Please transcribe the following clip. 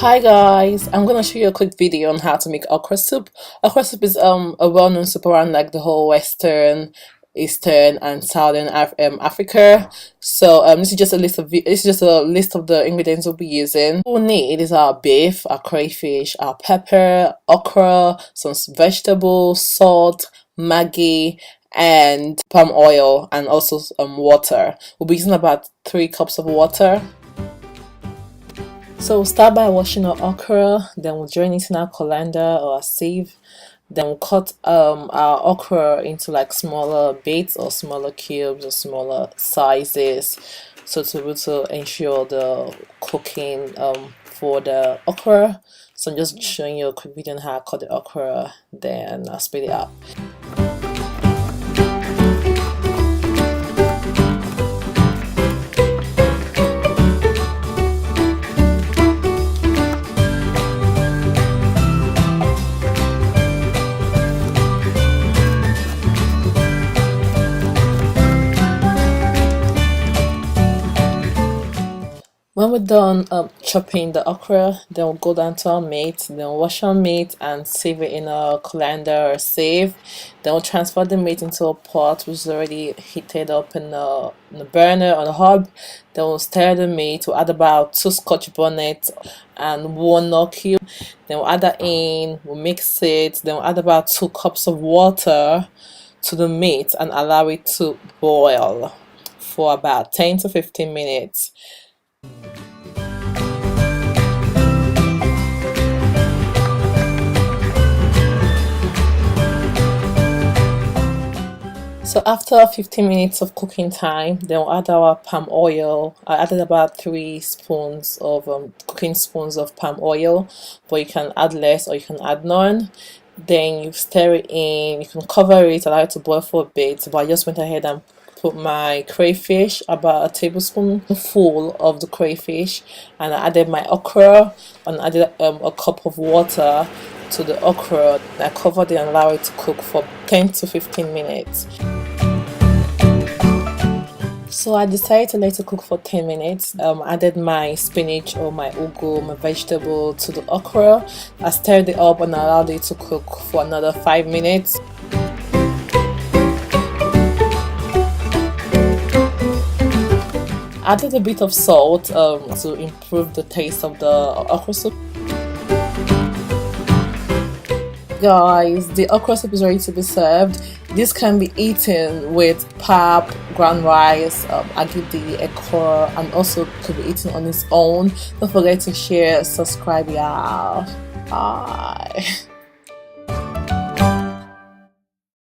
Hi guys, I'm gonna show you a quick video on how to make okra soup. Okra soup is a well-known soup around like the whole Western, Eastern, and Southern Africa. So this is just a list of the ingredients we'll be using. What we'll need is our beef, our crayfish, our pepper, okra, some vegetables, salt, Maggi, and palm oil, and also water. We'll be using about 3 cups of water. So we'll start by washing our okra, then we'll drain it in our colander or a sieve. Then we'll cut our okra into like smaller bits or smaller cubes or smaller sizes, so to be able to ensure the cooking for the okra. So I'm just showing you a quick video on how I cut the okra, then I'll speed it up. When we're done chopping the okra, then we'll go down to our meat, then wash our meat and save it in a colander or sieve. Then we'll transfer the meat into a pot which is already heated up in the burner on the hob. Then we'll stir the meat. We'll add about 2 Scotch bonnets and 1 Knorr cube. Then we'll add that in, we'll mix it, then we'll add about 2 cups of water to the meat and allow it to boil for about 10 to 15 minutes. So after 15 minutes of cooking time, then we'll add our palm oil. I added about 3 spoons of cooking spoons of palm oil, but you can add less or you can add none. Then you stir it in, you can cover it, allow it to boil for a bit, but I just went ahead and put my crayfish, about a tablespoonful of the crayfish, and I added my okra and added a cup of water to the okra. I covered it and allowed it to cook for 10 to 15 minutes. So I decided to let it cook for 10 minutes. Added my spinach or my ugu, my vegetable, to the okra. I stirred it up and allowed it to cook for another 5 minutes. Added a bit of salt to improve the taste of the okra soup. Guys, the okra soup is ready to be served. This can be eaten with pap, ground rice, agidi, ekor, and also could be eaten on its own. Don't forget to share, subscribe, y'all. Bye.